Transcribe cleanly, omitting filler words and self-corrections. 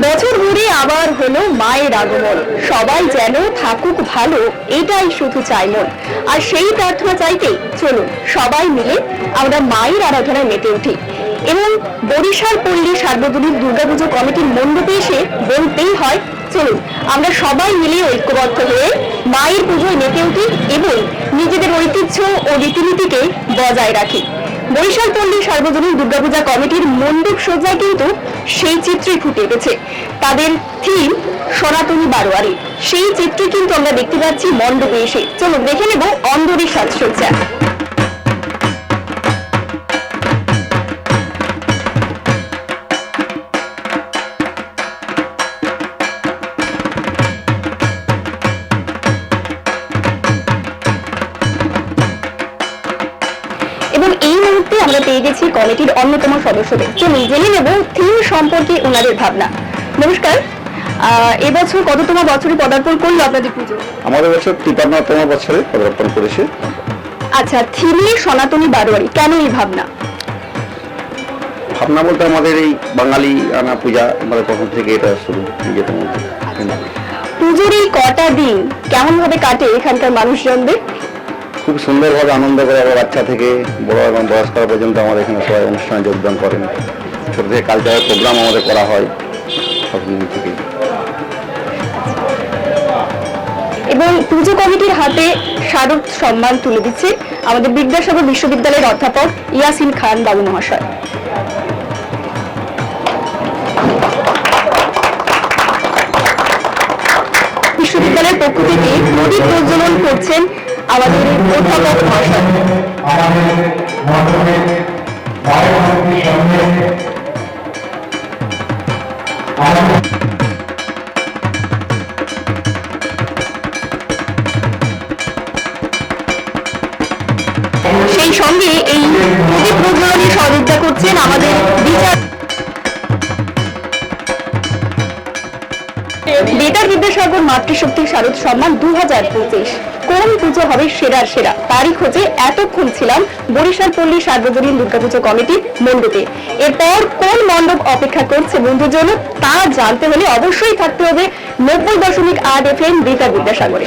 বছর ঘুরে আবার হলো মায়ের আগমন, সবাই যেন থাকুক ভালো, এটাই শুধু চাই মন। আর সেই প্রার্থনা চাইতেই চলুন সবাই মিলে আমরা মায়ের আরাধনায় মেতে উঠি এবং বরিশাল পল্লী সার্বজনীন দুর্গাপুজো কমিটির মণ্ডপে এসে বলতেই হয় চলুন আমরা সবাই মিলে ঐক্যবদ্ধ হয়ে মায়ের পুজোয় মেতে উঠি এবং নিজেদের ঐতিহ্য ও রীতিনীতিকে বজায় রাখি। বরিশাল পল্লী সার্বজনীন দুর্গাপূজা কমিটির মণ্ডপ সজ্জায় কিন্তু সেই চিত্রই ফুটে উঠেছে। তাদের থিম সনাতনী বারোয়ারি, সেই চিত্র কিন্তু আমরা দেখতে পাচ্ছি মণ্ডপে এসে। চলুন দেখে নেব অন্দরের সাজসজ্জা। এবং এই মুহূর্তে আমরা পেয়ে গেছি কমিটির অন্যতম সদস্যদের। চলুন জেনে নেব থিম সম্পর্কে ওনাদের ভাবনা। নমস্কার, এবছর কততম বছরে পদার্পণ করলো আপনাদের পুজো? আমাদের বছর 53তম বছরে পদার্পণ করেছে। আচ্ছা, থিমে সনাতনী বারোয়ারি, কেন এই ভাবনা? ভাবনা বলতে আমাদের এই বাঙালি আনা পূজা, আমাদের তখন থেকে এটা শুরু। পুজোর এই কটা দিন কেমন ভাবে কাটে এখানকার মানুষজনদের? খুব সুন্দরভাবে আনন্দ করে, আবার বাচ্চা থেকে বড় এবং বয়স্করা পর্যন্ত আমাদের এখানে সবাই অনুষ্ঠানে যোগদান করেন। ছোট থেকে কালচারাল প্রোগ্রাম আমাদের করা হয় সবদিন থেকে। এবং পুজো কমিটির হাতে স্মারক সম্মান তুলে দিচ্ছে আমাদের বিদ্যাসাগর বিশ্ববিদ্যালয়ের অধ্যাপক ইয়াসিন খান বাবু মহাশয়। বিশ্ববিদ্যালয়ের পক্ষ থেকে প্রদীপ প্রজ্বলন করছেন আমাদের অধ্যাপক মহাশয়। সেই সঙ্গে এই প্রদীপ প্রজ্বলনে সহযোগিতা করছেন আমাদের বেতার বিদ্যাসাগর মাতৃশক্তি শারদ সম্মান 2025। কোন পুজো হবে সেরার সেরা, তারিখ হচ্ছে এতক্ষণ ছিলাম বরিশাল পল্লী সার্বজনীন দুর্গাপুজো কমিটির মণ্ডপে। এরপর কোন মণ্ডপ অপেক্ষা করছে বন্ধুর জন্য তা জানতে হলে অবশ্যই থাকতে হবে 90.8 FM বেতার বিদ্যাসাগরে।